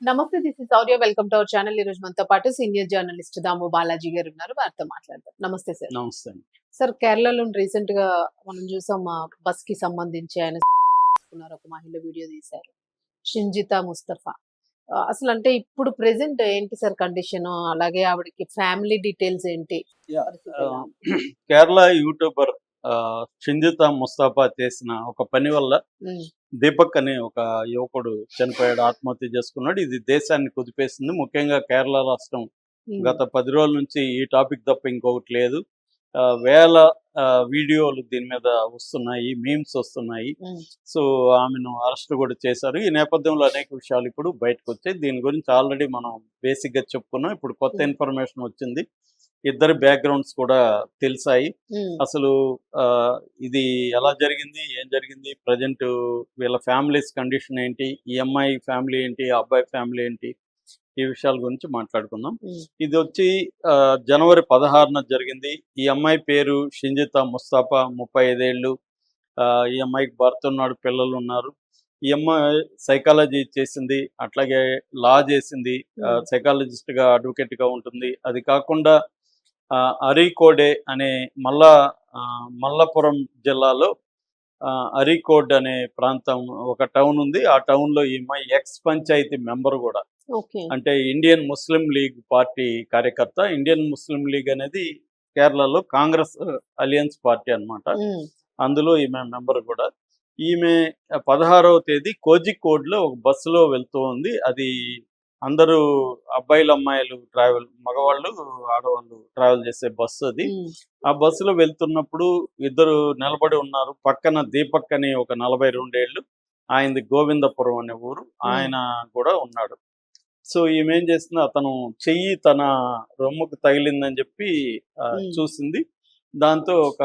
నమస్తే, this is audio. Welcome to our channel. ఈ రోజు మనతో పాటు సీనియర్ జర్నలిస్ట్ దాము బాలాజీ గారు ఉన్నారు. వారితో మాట్లాడదాం. నమస్తే సార్. నమస్తే అండి. సార్, కేరళలో రీసెంట్ గా మనం చూసాం, బస్ కి సంబంధించి ఆయన తీసుకున్నారు, ఒక మహిళ వీడియో తీశారు, షింజితా ముస్తఫా. అసలు అంటే ఇప్పుడు ప్రెసెంట్ ఏంటి సార్ కండిషన్? అలాగే ఆవిడకి ఫ్యామిలీ డీటెయిల్స్ ఏంటి? యాహ్! పరిస్థితి ఎలా ఉంది? కేరళ యూట్యూబర్ షింజితా ముస్తాఫా చేసిన ఒక పని వల్ల ఉమ్, దీపక్ అనే ఒక యువకుడు చనిపోయాడు, ఆత్మహత్య చేసుకున్నాడు. ఇది దేశాన్ని కుదిపేసింది. ముఖ్యంగా కేరళ రాష్ట్రం ఉమ్, గత 10 రోజుల నుంచి ఈ టాపిక్ తప్ప ఇంకొకటి లేదు. వేల వీడియోలు దీని మీద వస్తున్నాయి, మీమ్స్ వస్తున్నాయి. ఉమ్, సో ఆమెను అరెస్ట్ కూడా చేశారు. ఈ నేపథ్యంలో అనేక విషయాలు ఇప్పుడు బయటకు వచ్చాయి. దీని గురించి ఆల్రెడీ మనం బేసిక్గా చెప్పుకున్నాం. ఇప్పుడు కొత్త ఉమ్, ఇన్ఫర్మేషన్ వచ్చింది. ఇద్దరి బ్యాక్గ్రౌండ్స్ కూడా తెలిసాయి. ఉమ్, అసలు ఇది ఎలా జరిగింది, ఏం జరిగింది, ప్రజెంట్ వీళ్ళ ఫ్యామిలీస్ కండిషన్ ఏంటి, ఈ అమ్మాయి ఫ్యామిలీ ఏంటి, ఆ అబ్బాయి ఫ్యామిలీ ఏంటి, ఈ విషయాల గురించి మాట్లాడుకుందాం. ఉమ్, ఇది వచ్చి జనవరి 16న జరిగింది. ఈ అమ్మాయి పేరు షింజితా ముస్తాఫా, 35 ఏళ్ళు. ఈ అమ్మాయికి భర్త ఉన్నాడు, పిల్లలు ఉన్నారు. ఈ అమ్మాయి సైకాలజీ చేసింది, అట్లాగే లా చేసింది, ఉమ్, సైకాలజిస్ట్గా, అడ్వకేట్గా ఉంటుంది. అది కాకుండా అరీకోడే అనే మల్లా మల్లపురం జిల్లాలో అరీకోడ్ అనే ప్రాంతం, ఒక టౌన్ ఉంది. ఆ టౌన్లో ఈ అమ్మాయి ఎక్స్ పంచాయతీ మెంబర్ కూడా. ఓకే. అంటే ఇండియన్ ముస్లిం లీగ్ పార్టీ కార్యకర్త. ఇండియన్ ముస్లిం లీగ్ అనేది కేరళలో కాంగ్రెస్ అలియన్స్ పార్టీ అన్నమాట. ఉమ్, అందులో ఈమె మెంబర్ కూడా. ఈమె 16వ తేదీ కోజికోడ్లో ఒక బస్సులో వెళ్తూ ఉంది. అది అందరూ అబ్బాయిలు అమ్మాయిలు ట్రావెల్, మగవాళ్ళు ఆడవాళ్ళు ట్రావెల్ చేసే బస్సు అది. ఉమ్, ఆ బస్సులో వెళ్తున్నప్పుడు ఇద్దరు నిలబడి ఉన్నారు. పక్కన దీపక్ అని ఒక 42 ఏళ్ళు, ఆయనది గోవిందపురం అనే ఊరు, ఆయన కూడా ఉన్నాడు. సో ఈమె ఏం చేసింది, అతను చెయ్యి తన రొమ్ముకు తగిలిందని చెప్పి ఉమ్, చూసింది. దాంతో ఒక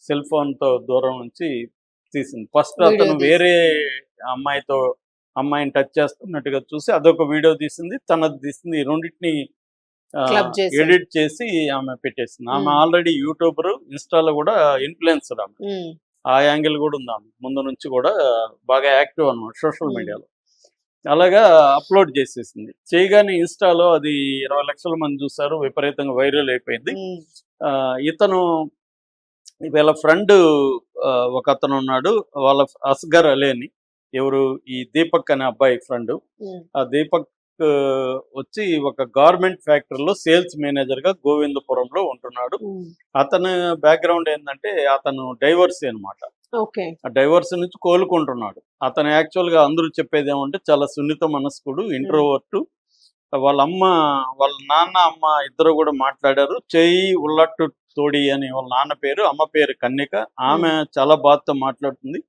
సెల్ ఫోన్తో దూరం నుంచి తీసింది. ఫస్ట్ వీడియో అతను తీసి వేరే అమ్మాయిని టచ్ చేస్తున్నట్టుగా చూసి అదొక వీడియో తీసింది, తనది తీసింది. ఈ రెండింటిని క్లబ్ చేశారు. ఎడిట్ చేసి ఆమె పెట్టేసింది. ఆమె ఉమ్, ఆల్రెడీ యూట్యూబర్, ఇన్స్టాలో కూడా ఇన్ఫ్లుయెన్సర్ ఆమె. ఉమ్, ఆ యాంగిల్ కూడా ఉంది ఆమె. ముందు నుంచి కూడా బాగా యాక్టివ్ అన్నమాట సోషల్ ఉమ్, మీడియాలో. అలాగా అప్లోడ్ చేసేసింది. చేయగానే ఇన్స్టాలో అది 20 లక్షల మంది చూసారు, విపరీతంగా వైరల్ అయిపోయింది. ఉమ్, ఇతను వీళ్ళ ఫ్రెండ్ ఒక అతను ఉన్నాడు, వాళ్ళ అస్గర్ అలీ అని. ఎవరు, ఈ దీపక్ అనే అబ్బాయి ఫ్రెండ్. ఉమ్, ఆ దీపక్ ఆ, వచ్చి ఒక గార్మెంట్ ఫ్యాక్టరీలో సేల్స్ మేనేజర్గా గోవిందపురంలో ఉంటున్నాడు. ఉమ్, అతని బ్యాక్గ్రౌండ్ ఏంటంటే అతను డైవర్సీ అనమాట. ఓకే. ఆ డైవర్స్ నుంచి కోలుకుంటున్నాడు. అతను యాక్చువల్గా అందరూ చెప్పేది ఏమంటే చాలా సున్నిత మనస్కుడు, ఇంట్రోవర్టు. వాళ్ళ అమ్మ, వాళ్ళ నాన్న, అమ్మ ఇద్దరు కూడా మాట్లాడారు. చేయి ఉల్లట్టు తోడి అని వాళ్ళ నాన్న పేరు, అమ్మ పేరు కన్నిక. ఆమె చాలా బాధతో మాట్లాడుతుంది.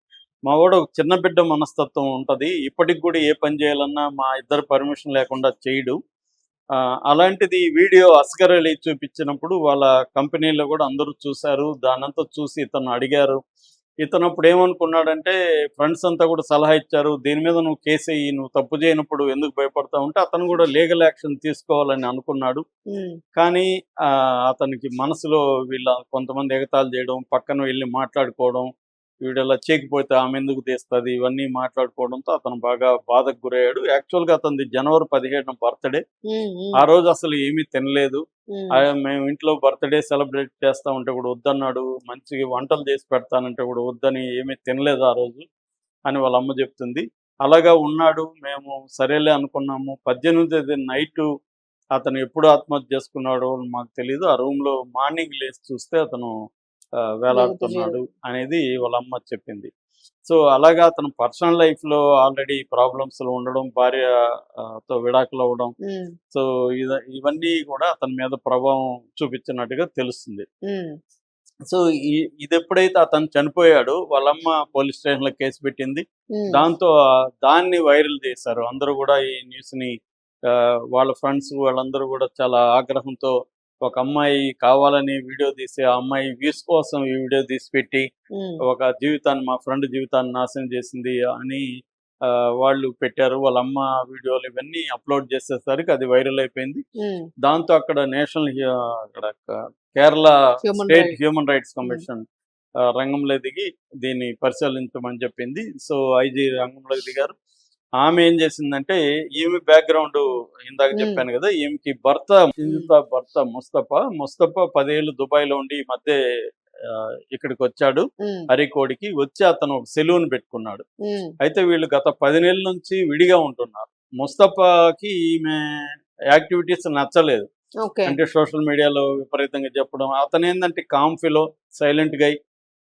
మా వాడు ఒక చిన్న బిడ్డ మనస్తత్వం ఉంటుంది, ఇప్పటికి కూడా ఏ పని చేయాలన్నా మా ఇద్దరు పర్మిషన్ లేకుండా చేయడు. అలాంటిది వీడియో అస్గర్ అలీ చూపించినప్పుడు వాళ్ళ కంపెనీలో కూడా అందరూ చూశారు. దానంతా చూసి ఇతను అడిగారు. ఇతను అప్పుడు ఏమనుకున్నాడంటే, ఫ్రెండ్స్ అంతా కూడా సలహా ఇచ్చారు, దీని మీద నువ్వు కేసు ఎయ్యి, నువ్వు తప్పు చేయనప్పుడు ఎందుకు భయపడతావు అంటే అతను కూడా లీగల్ యాక్షన్ తీసుకోవాలని అనుకున్నాడు. ఉమ్, కానీ అతనికి మనసులో వీళ్ళ కొంతమంది ఎగతాళి చేయడం, పక్కన వెళ్ళి మాట్లాడుకోవడం, వీడలా చేయకపోతే ఆమె ఎందుకు తీస్తుంది, ఇవన్నీ మాట్లాడుకోవడంతో అతను బాగా బాధకు గురయ్యాడు. యాక్చువల్గా అతనిది జనవరి 17న బర్త్డే. ఉమ్, ఆ ఉమ్, రోజు అసలు ఏమీ తినలేదు. ఉమ్, మేము ఇంట్లో బర్త్డే సెలబ్రేట్ చేస్తా ఉంటే కూడా వద్దన్నాడు. మంచిగా వంటలు చేసి పెడతానంటే కూడా వద్దని ఏమీ తినలేదు ఆ రోజు అని వాళ్ళ అమ్మ చెప్తుంది. అలాగా ఉన్నాడు. మేము సరేలే అనుకున్నాము. 18వ తేదీ నైటు అతను ఎప్పుడు ఆత్మహత్య చేసుకున్నాడో మాకు తెలియదు. ఆ రూమ్లో మార్నింగ్ లేచి చూస్తే అతను జగతి వేలాడుతున్నాడు జీవం. అనేది వాళ్ళ అమ్మ చెప్పింది. సో అలాగా అతను పర్సనల్ లైఫ్లో ఆల్రెడీ ప్రాబ్లమ్స్లో ఉండడం, భార్య తో విడాకులు అవ్వడం, ఉమ్, సో ఇవన్నీ కూడా అతని మీద ప్రభావం చూపించినట్టుగా తెలుస్తుంది. ఉమ్, సో ఇది ఎప్పుడైతే అతను చనిపోయాడో వాళ్ళమ్మ పోలీస్ స్టేషన్లో కేసు పెట్టింది. ఉమ్, దాంతో దాన్ని వైరల్ చేశారు అందరూ కూడా. ఈ న్యూస్ని వాళ్ళ ఫ్రెండ్స్ వాళ్ళందరూ కూడా చాలా ఆగ్రహంతో, ఒక అమ్మాయి కావాలని వీడియో తీసి ఆ అమ్మాయి వ్యూస్ కోసం ఈ వీడియో తీసి పెట్టి ఉమ్, ఒక జీవితాన్ని, మా ఫ్రెండ్ జీవితాన్ని నాశనం చేసింది అని వాళ్ళు పెట్టారు. వాళ్ళ అమ్మ వీడియోలు ఇవన్నీ అప్లోడ్ చేసేసరికి అది వైరల్ అయిపోయింది. ఉమ్, దాంతో అక్కడ అక్కడ Kerala human state rights. Human rights um, commission రంగంలో దిగి దీన్ని పరిశీలించమని చెప్పింది. సో ఐజీ రంగంలోకి దిగారు. ఆమె ఏం చేసిందంటే ఈమె బ్యాక్గ్రౌండ్ ఇందాక ఉమ్, చెప్పాను కదా, ఈమెకి భర్త సింజుత భర్త ముస్తఫా 10 ఏళ్ళు దుబాయ్ లో ఉండి ఈ మధ్య ఆ, ఇక్కడికి వచ్చాడు ఉమ్, అరీకోడికి వచ్చి అతను ఒక సెలూన్ పెట్టుకున్నాడు. ఉమ్, అయితే వీళ్ళు గత 10 నెలల నుంచి విడిగా ఉంటున్నారు. ముస్తఫాకి ఈమె యాక్టివిటీస్ నచ్చలేదు. ఓకే. అంటే సోషల్ మీడియాలో విపరీతంగా చెప్పడం, అతను ఏంటంటే కామ్ఫిలో సైలెంట్ గై,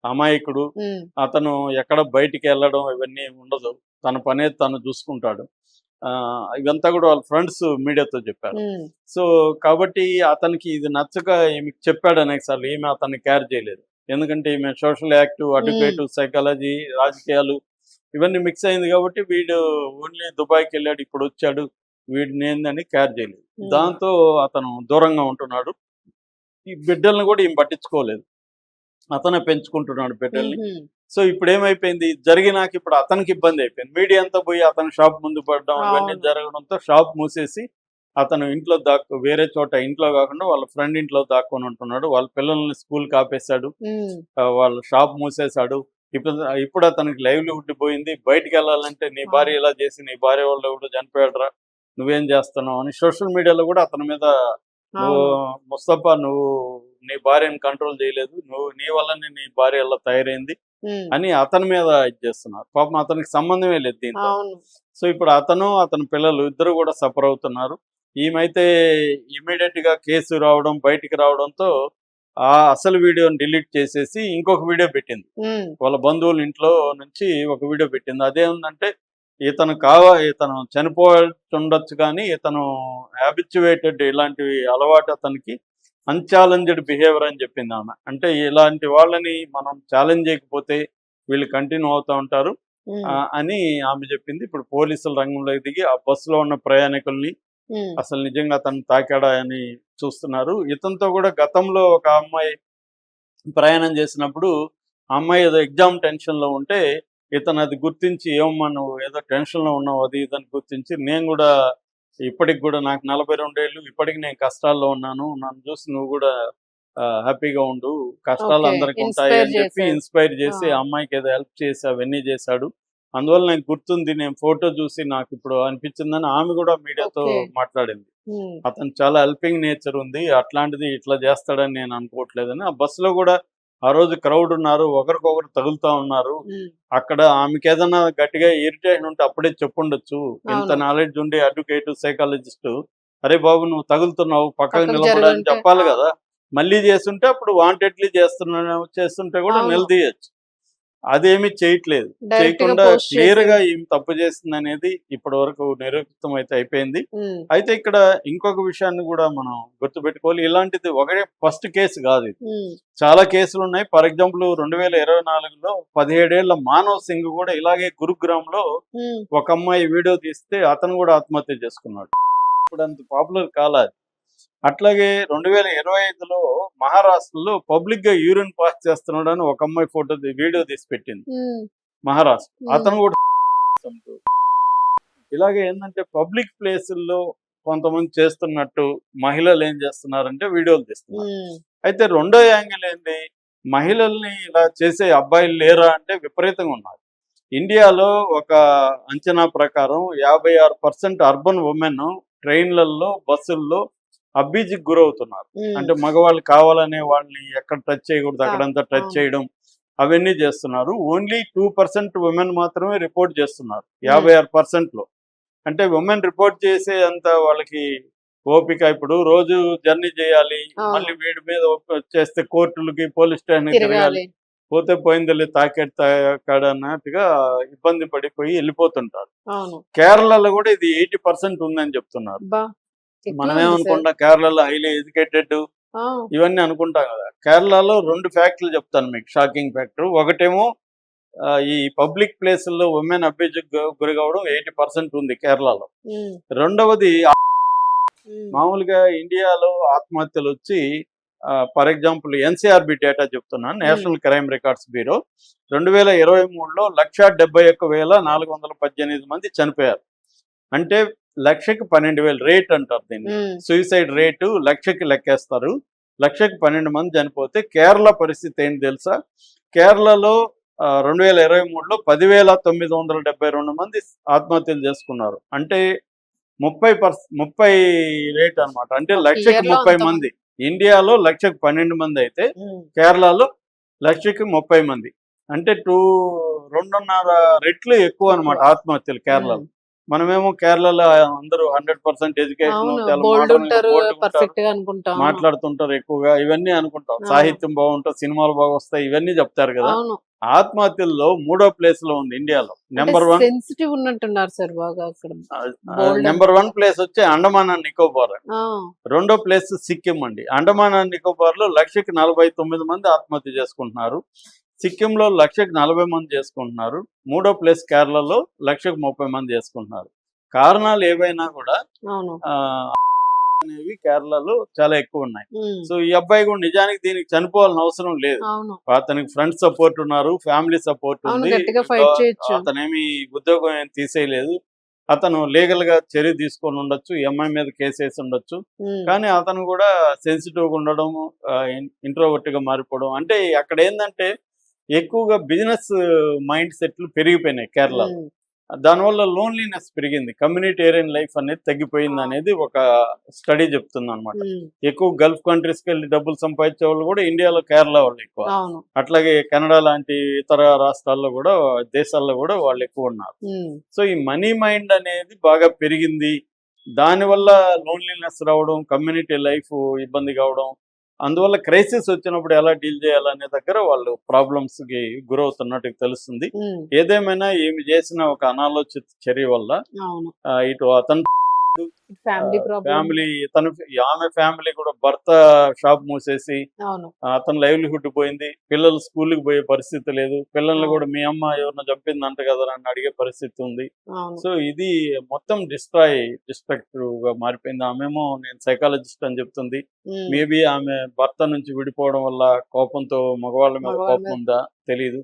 అమాయకుడు. ఉమ్, అతను ఎక్కడ బయటికి వెళ్ళడం ఇవన్నీ ఉండదు, తన పనే తను చూసుకుంటాడు. ఇవంతా కూడా వాళ్ళ ఫ్రెండ్స్ మీడియాతో చెప్పారు. ఉమ్, సో కాబట్టి అతనికి ఇది నచ్చక ఈమెకి చెప్పాడు అనేక సార్లు. ఈమె అతన్ని కేర్ చేయలేదు, ఎందుకంటే ఈమె సోషల్ యాక్టివ్, ఉమ్, అడ్వకేటివ్, సైకాలజీ, రాజకీయాలు ఇవన్నీ మిక్స్ అయింది కాబట్టి వీడు ఓన్లీ దుబాయ్కి వెళ్ళాడు, ఇప్పుడు వచ్చాడు, వీడిని ఏందని కేర్ చేయలేదు. ఉమ్, దాంతో అతను దూరంగా ఉంటున్నాడు. ఈ బిడ్డల్ని కూడా ఈమె పట్టించుకోలేదు, అతనే పెంచుకుంటున్నాడు బిడ్డల్ని. ఉమ్, సో ఇప్పుడు ఏమైపోయింది, జరిగినాక ఇప్పుడు అతనికి ఇబ్బంది అయిపోయింది. మీడియా అంతా పోయి అతను షాప్ ముందు పడడం ఇవన్నీ అవును. జరగడంతో షాప్ మూసేసి అతను ఇంట్లో వేరే చోట, ఇంట్లో కాకుండా వాళ్ళ ఫ్రెండ్ ఇంట్లో దాక్కొని ఉంటున్నాడు. వాళ్ళ పిల్లల్ని స్కూల్కి ఆపేశాడు, ఉమ్, వాళ్ళ షాప్ మూసేశాడు. ఇప్పుడు ఇప్పుడు అతనికి లైవ్లీహుడ్ పోయింది. బయటికి వెళ్ళాలంటే నీ భార్య ఇలా చేసి, నీ భార్య వాళ్ళు ఎవడో చనిపోయాడురా, నువ్వేం చేస్తున్నావు అని సోషల్ మీడియాలో కూడా అతని మీద, నువ్వు అవును. ముస్తఫా, నువ్వు నీ భార్యను కంట్రోల్ చేయలేదు, నువ్వు నీ వల్లనే నీ భార్య అలా తయారైంది ఉమ్, అని అతని మీద ఇది చేస్తున్నారు. పాపం అతనికి సంబంధమే లేదు దీంతో. అవును. సో ఇప్పుడు అతను అతని పిల్లలు ఇద్దరు కూడా సఫర్ అవుతున్నారు. ఈమెయితే ఇమీడియట్ గా కేసు రావడం, బయటికి రావడంతో ఆ అసలు వీడియోని డిలీట్ చేసేసి ఇంకొక వీడియో పెట్టింది. ఉమ్, వాళ్ళ బంధువుల ఇంట్లో నుంచి ఒక వీడియో పెట్టింది. అదేంటంటే ఇతను చనిపోతుండొచ్చు కానీ ఇతను హ్యాబిచ్యువేటెడ్, ఇలాంటివి అలవాటు అతనికి, అన్ఛాలెంజ్డ్ బిహేవియర్ అని చెప్పింది ఆమె. అంటే ఇలాంటి వాళ్ళని మనం ఛాలెంజ్ చేయకపోతే వీళ్ళు కంటిన్యూ అవుతూ ఉంటారు ఉమ్, అని ఆమె చెప్పింది. ఇప్పుడు పోలీసులు రంగంలోకి దిగి ఆ బస్సులో ఉన్న ప్రయాణికుల్ని ఉమ్, అసలు నిజంగా అతను తాకాడా అని చూస్తున్నారు. ఇతనితో కూడా గతంలో ఒక అమ్మాయి ప్రయాణం చేసినప్పుడు ఆ అమ్మాయి ఏదో ఎగ్జామ్ టెన్షన్లో ఉంటే ఇతను అది గుర్తించి, ఏమమ్మా నువ్వు ఏదో టెన్షన్లో ఉన్నావు అది ఇదని గుర్తించి, నేను కూడా ఇప్పటికి కూడా నాకు 42 ఏళ్ళు, ఇప్పటికి నేను కష్టాల్లో ఉన్నాను, నన్ను చూసి నువ్వు కూడా హ్యాపీగా ఉండు, కష్టాలు ఓకే. అందరికి ఉంటాయి ఇన్స్పైర్ అని చెప్పి చేశారు. ఇన్స్పైర్ ఆ, చేసి ఆ అమ్మాయికి ఏదో హెల్ప్ చేసి అవన్నీ చేశాడు. అందువల్ల నాకు గుర్తుంది, నేను ఫోటో చూసి నాకు ఇప్పుడు అనిపించిందని ఆమె కూడా మీడియాతో ఓకే. మాట్లాడింది. ఉమ్, అతను చాలా హెల్పింగ్ నేచర్ ఉంది, అట్లాంటిది ఇట్లా చేస్తాడని నేను అనుకోవట్లేదని. ఆ బస్సులో కూడా ఆ రోజు క్రౌడ్ ఉన్నారు, ఒకరికొకరు తగులుతా ఉన్నారు. ఉమ్, అక్కడ ఆమెకి ఏదైనా గట్టిగా ఇరిటేషన్ ఉంటే అప్పుడే చెప్పుండొచ్చు. ఇంత అవును. నాలెడ్జ్ ఉండే అడ్వకేట్, సైకాలజిస్ట్, అరే బాబు నువ్వు తగులుతున్నావు, పక్కకు పక్కకు నిలబడని జరుగుంటే చెప్పాలి అవును. కదా. మళ్ళీ చేస్తుంటే అప్పుడు వాంటెడ్లీ చేస్తుంటే కూడా అవును. నిలదీయచ్చు. అదేమీ చేయట్లేదు. డైరెక్ట్ గా చేయకుండా పోస్ట్ క్లియర్ గా చేసేది. ఈమె తప్పు చేస్తుంది అనేది ఇప్పటి వరకు నిరూపితం అయితే అయిపోయింది. ఉమ్, అయితే ఇక్కడ ఇంకొక విషయాన్ని కూడా మనం గుర్తుపెట్టుకోవాలి. ఇలాంటిది ఒకటే ఫస్ట్ కేసు కాదు ఇది. ఉమ్, చాలా కేసులు ఉన్నాయి. ఫర్ ఎగ్జాంపుల్ 2024లో 17 ఏళ్ల మానవ్ సింగ్ కూడా ఇలాగే గురుగ్రామ్లో ఉమ్, ఒక అమ్మాయి వీడియో తీస్తే అతను కూడా ఆత్మహత్య చేసుకున్నాడు. ఇప్పుడు అంత పాపులర్ కాలేదు. అట్లాగే 2025లో మహారాష్ట్రలో పబ్లిక్ గా యూరిన్ పాస్ చేస్తున్నాడు అని ఒక అమ్మాయి వీడియో తీసి పెట్టింది ఉమ్, మహారాష్ట్ర. ఉమ్, అతను కూడా ఇలాగే ఏంటంటే పబ్లిక్ ప్లేసుల్లో కొంతమంది చేస్తున్నట్టు మహిళలు ఏం చేస్తున్నారంటే వీడియోలు తీస్తున్నారు. ఉమ్, అయితే రెండో యాంగిల్ ఏంది, మహిళల్ని ఇలా చేసే అబ్బాయిలు లేరా అంటే విపరీతంగా ఉన్నారు. ఇండియాలో ఒక అంచనా ప్రకారం 56% అర్బన్ ఉమెన్ ట్రైన్లలో, బస్సుల్లో అబ్బీజికి గురవుతున్నారు. ఉమ్, అంటే మగవాళ్ళు కావాలనే వాళ్ళని ఎక్కడ టచ్ చేయకూడదు అక్కడంతా టచ్ అవును. చేయడం అవన్నీ చేస్తున్నారు. ఓన్లీ 2% ఉమెన్ మాత్రమే రిపోర్ట్ చేస్తున్నారు ఉమ్, 56%లో. అంటే ఉమెన్ రిపోర్ట్ చేసే అంత వాళ్ళకి ఓపిక, ఇప్పుడు రోజు జర్నీ చేయాలి, అవును. మళ్ళీ వీడి మీద చేస్తే కోర్టులకి, పోలీస్ స్టేషన్ తిరగాలి, తిరగాలి. పోతే పోయిందిలే, తాకాడన్నట్టుగా ఇబ్బంది పడిపోయి వెళ్ళిపోతుంటారు. అవును. కేరళలో కూడా ఇది 80% ఉందని చెప్తున్నారు. బా ఎక్కువ ఉంది సార్. మనమేమనుకుంటాం కేరళలో హైలీ ఎడ్యుకేటెడ్ ఆ, ఇవన్నీ అనుకుంటాం కదా. కేరళలో 2 ఫ్యాక్టర్లు చెప్తాను మీకు, షాకింగ్ ఫ్యాక్టర్. ఒకటేమో ఈ పబ్లిక్ ప్లేసుల్లో ఉమెన్ అబ్యూజ్కి గురి కావడం 80% ఉంది కేరళలో. ఉమ్, రెండవది ఉమ్, మామూలుగా ఇండియాలో ఆత్మహత్యలు వచ్చి ఫర్ ఎగ్జాంపుల్ ఎన్సీఆర్బి డేటా చెప్తున్నాను, ఉమ్, నేషనల్ క్రైమ్ రికార్డ్స్ బ్యూరో, 2023లో 171,418 మంది చనిపోయారు. అంటే 1,12,000 రేట్ అంటారు దీన్ని. ఉమ్, సూసైడ్ రేటు 1,00,000కి లెక్కేస్తారు. 1,00,000కి 12 మంది చనిపోతే కేరళ పరిస్థితి ఏంటి తెలుసా? కేరళలో 2023లో 10,972 మంది ఆత్మహత్యలు చేసుకున్నారు. అంటే 30 రేట్ అన్నమాట. అంటే ఒక లక్షకి year లో 30 అంతమంది. మంది. ఇండియాలో లక్షకి 12 మంది అయితే కేరళలో లక్షకి 30 మంది. అంటే 2.5 రెట్లు ఎక్కువ అన్నమాట ఆత్మహత్యలు కేరళలో. మనమేమో కేరళలో అందరూ 100% ఎడ్యుకేషన్ అవును, చాలా బోల్డ్ మోడర్న్ గా ఉంటారు, బోల్డ్ ఉంటారు, పర్ఫెక్ట్ గా అనుకుంటాం. అవును. మాట్లాడుతుంటారు ఎక్కువగా, ఇవన్నీ అనుకుంటాం. అవును. సాహిత్యం బాగుంటుంది, సినిమాలు బాగా వస్తాయి, ఇవన్నీ చెప్తారు కదా. అవును. ఆత్మహత్యల్లో 3వ ప్లేస్ లో ఉంది ఇండియాలో. అంటే నెంబర్ 1 సెన్సిటివ్ ఉన్నట్టున్నారు సార్ బాగా అక్కడ. బోల్డ్ నెంబర్ 1 ప్లేస్ వచ్చి అండమాన్ అండ్ నికోబార్. ఆ, 2వ ప్లేస్ సిక్కిం అండి. అండమాన్ అండ్ నికోబార్ లో లక్షకి 49 మంది ఆత్మహత్య చేసుకుంటున్నారు. సిక్కింలో లక్షకి 40 మంది చేసుకుంటున్నారు. 3వ ప్లేస్ కేరళలో లక్షకి 30 మంది చేసుకుంటున్నారు. కారణాలు ఏవైనా కూడా అవును. ఆ, అనేవి కేరళలో చాలా ఎక్కువ ఉన్నాయి. ఉమ్, సో ఈ అబ్బాయి కూడా నిజానికి దీనికి చనిపోవాల్సిన అవసరం లేదు. అవును. అతనికి ఫ్రెండ్స్ సపోర్ట్ ఉన్నారు, ఫ్యామిలీ సపోర్ట్ అవును, ఉంది. గట్టిగా ఫైట్ చేయొచ్చు. అతనేమి ఉద్యోగం ఏం తీసేయలేదు. అతను లీగల్ గా చర్య తీసుకొని ఉండొచ్చు, ఎంఐ మీద కేసు వేసి ఉండొచ్చు. ఉమ్, కానీ అతను కూడా సెన్సిటివ్గా ఉండడం, ఇంట్రోవర్ట్ గా మారిపోవడం, అంటే అక్కడ ఏంటంటే ఎక్కువగా బిజినెస్ మైండ్ సెట్లు పెరిగిపోయినాయి కేరళలో. ఉమ్, దానివల్ల లోన్లీనెస్ పెరిగింది, కమ్యూనిటేరియన్ లైఫ్ అనేది తగ్గిపోయింది ఆ, అనేది ఒక స్టడీ చెప్తుంది అనమాట. ఉమ్, ఎక్కువ గల్ఫ్ కంట్రీస్కి వెళ్ళి డబ్బులు సంపాదించే వాళ్ళు కూడా ఇండియాలో కేరళ వాళ్ళు ఎక్కువ. అవును. అట్లాగే కెనడా లాంటి ఇతర రాష్ట్రాల్లో కూడా, దేశాల్లో కూడా వాళ్ళు ఎక్కువ ఉన్నారు. ఉమ్, సో ఈ మనీ మైండ్ అనేది బాగా పెరిగింది. దానివల్ల లోన్లీనెస్ రావడం, కమ్యూనిటీ లైఫ్ ఇబ్బంది కావడం, అందువల్ల క్రైసిస్ వచ్చినప్పుడు ఎలా డీల్ చేయాలనే దగ్గర వాళ్ళు ప్రాబ్లమ్స్కి గురవుతున్నట్టు తెలుస్తుంది. ఉమ్, ఏదేమైనా ఈమె చేసిన ఒక అనాలోచిత చర్య వల్ల అవును. ఇటు అతను ఫ్యామిలీ ప్రాబ్లం. ఫ్యామిలీ, ఆమె ఫ్యామిలీ కూడా, భర్త షాప్ మూసేసి అవును. అతని లైవ్లీహుడ్ పోయింది. పిల్లలు స్కూల్కి పోయే పరిస్థితి లేదు. పిల్లల్ని అవును. కూడా మీ అమ్మ ఎవరినో చంపిందంట కదా అని అడిగే పరిస్థితి ఉంది. అవును. సో ఇది మొత్తం డిస్ట్రక్టివ్ గా మారిపోయింది. ఆమెమో నేను సైకాలజిస్ట్ అని చెప్తుంది. ఉమ్, మేబీ ఆమె భర్త నుంచి విడిపోవడం వల్ల కోపంతో మగవాళ్ళ మీద మగవాళ్ళ కోపం మీద. ఉందా తెలియదు.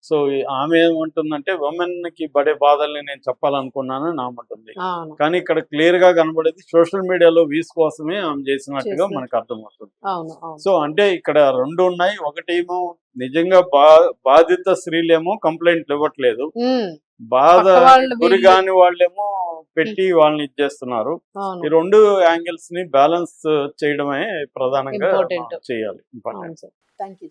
సో ఆమె ఏమంటుందంటే women కి పడే బాధల్ని నేను చెప్పాలనుకున్నానని ఆమె అంటుంది. అవును. కానీ ఇక్కడ క్లియర్ గా కనబడేది సోషల్ మీడియాలో వ్యూస్ కోసమే ఆమె చేసినట్టుగా చేసినట్టు. మనకు అర్థమవుతుంది. అవును. అవును. సో అంటే ఇక్కడ 2 ఉన్నాయి. ఒకటేమో నిజంగా బాధిత స్త్రీలేమో కంప్లైంట్లు ఇవ్వట్లేదు, ఉమ్, బాధ పక్క వాళ్ళు గురి వీళ్ళు. కాని వాళ్ళేమో పెట్టి వాళ్ళని ఇచ్చేస్తున్నారు. అవును. ఈ 2 యాంగిల్స్ ని బ్యాలెన్స్ చేయడమే ప్రధానంగా ఇంపార్టెంట్. మనం చేయాలి. ఇంపార్టెంట్. అవును సార్. Thank you.